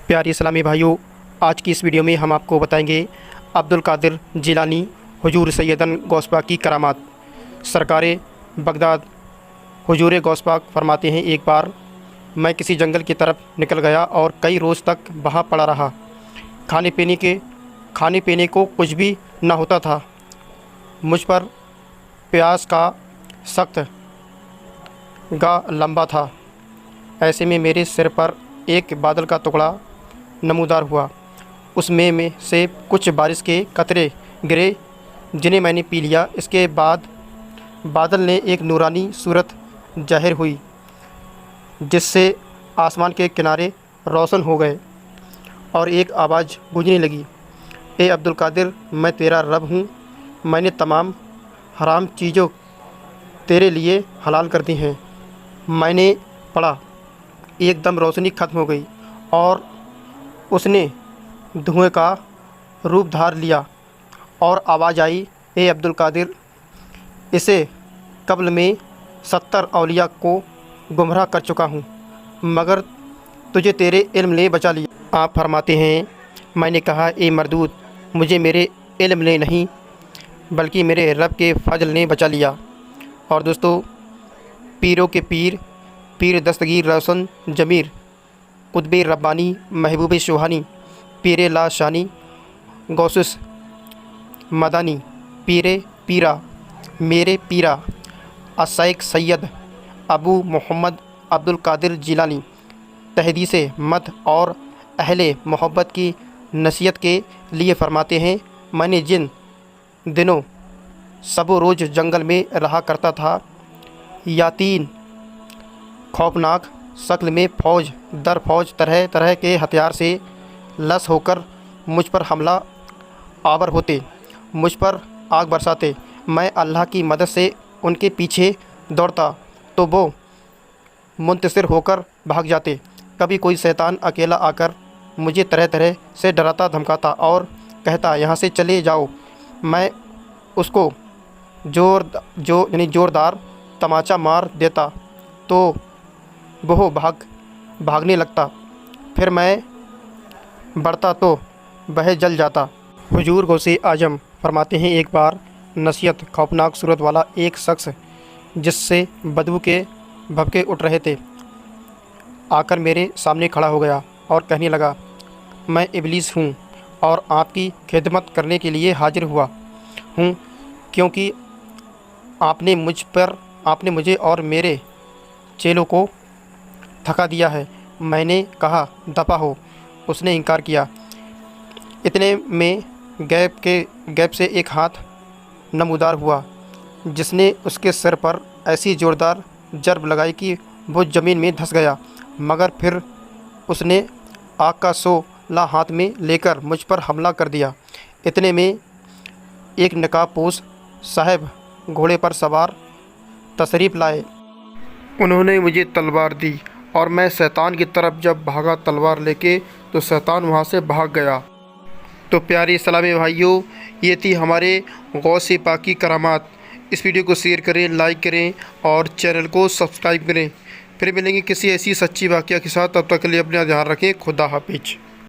प्यारे इस्लामी भाइयों, आज की इस वीडियो में हम आपको बताएंगे अब्दुल कादिर जिलानी हुजूर सैयदन गौस पाक की करामात। सरकार बगदाद हुजूर गौस पाक फरमाते हैं, एक बार मैं किसी जंगल की तरफ निकल गया और कई रोज़ तक वहाँ पड़ा रहा। खाने पीने को कुछ भी न होता था। मुझ पर प्यास का सख्त गा लंबा था। ऐसे में मेरे सिर पर एक बादल का टुकड़ा नमूदार हुआ। उसमें से कुछ बारिश के कतरे गिरे, जिन्हें मैंने पी लिया। इसके बाद बादल ने एक नूरानी सूरत ज़ाहिर हुई, जिससे आसमान के किनारे रोशन हो गए और एक आवाज़ गूंजने लगी, ए अब्दुल कादिर, मैं तेरा रब हूँ। मैंने तमाम हराम चीज़ों तेरे लिए हलाल कर दी हैं। मैंने पढ़ा, एकदम रोशनी ख़त्म हो गई और उसने धुएं का रूप धार लिया और आवाज़ आई, ए अब्दुल कादिर, इसे कब्ल में 70 औलिया को गुमराह कर चुका हूँ, मगर तुझे तेरे इल्म ने बचा लिया। आप फरमाते हैं, मैंने कहा, ए मरदूद, मुझे मेरे इल्म ने नहीं बल्कि मेरे रब के फजल ने बचा लिया। और दोस्तों, पीरों के पीर दस्तगीर रोशन जमीर कुतुब रब्बानी महबूब शोहानी पीर ला शानी गौसुस मदानी पीरा मेरे पीरा अशैख सैयद अबू मोहम्मद अब्दुल कादिर जिलानी तहदीस मद और अहले मोहब्बत की नसीहत के लिए फ़रमाते हैं, मैंने जिन दिनों सबो रोज़ जंगल में रहा करता था, यातीन खौफनाक शक्ल में फ़ौज दर फ़ौज तरह तरह के हथियार से लस होकर मुझ पर हमला आवर होते, मुझ पर आग बरसाते। मैं अल्लाह की मदद से उनके पीछे दौड़ता तो वो मुंतशिर होकर भाग जाते। कभी कोई शैतान अकेला आकर मुझे तरह तरह से डराता धमकाता और कहता, यहाँ से चले जाओ। मैं उसको जोरदार तमाचा मार देता तो वो भागने लगता। फिर मैं बढ़ता तो वह जल जाता। हुजूर गौसे आजम फरमाते हैं, एक बार नसीहत खौफनाक सूरत वाला एक शख्स जिससे बदबू के भभके उठ रहे थे, आकर मेरे सामने खड़ा हो गया और कहने लगा, मैं इबलीस हूँ और आपकी खिदमत करने के लिए हाजिर हुआ हूँ, क्योंकि आपने मुझे और मेरे चेलों को थका दिया है। मैंने कहा, दफ़ा हो। उसने इनकार किया। इतने में गैब से एक हाथ नमूदार हुआ, जिसने उसके सिर पर ऐसी ज़ोरदार ज़रब लगाई कि वो ज़मीन में धंस गया। मगर फिर उसने आग का शोला हाथ में लेकर मुझ पर हमला कर दिया। इतने में एक नकाबपोश साहब घोड़े पर सवार तशरीफ़ लाए। उन्होंने मुझे तलवार दी और मैं शैतान की तरफ जब भागा तलवार लेके, तो शैतान वहाँ से भाग गया। तो प्यारे इस्लामी भाइयों, ये थी हमारे गौसे पाक की करामात। इस वीडियो को शेयर करें, लाइक करें और चैनल को सब्सक्राइब करें। फिर मिलेंगे किसी ऐसी सच्ची वाक़या के साथ। तब तक के लिए अपना ध्यान रखें। खुदा हाफिज।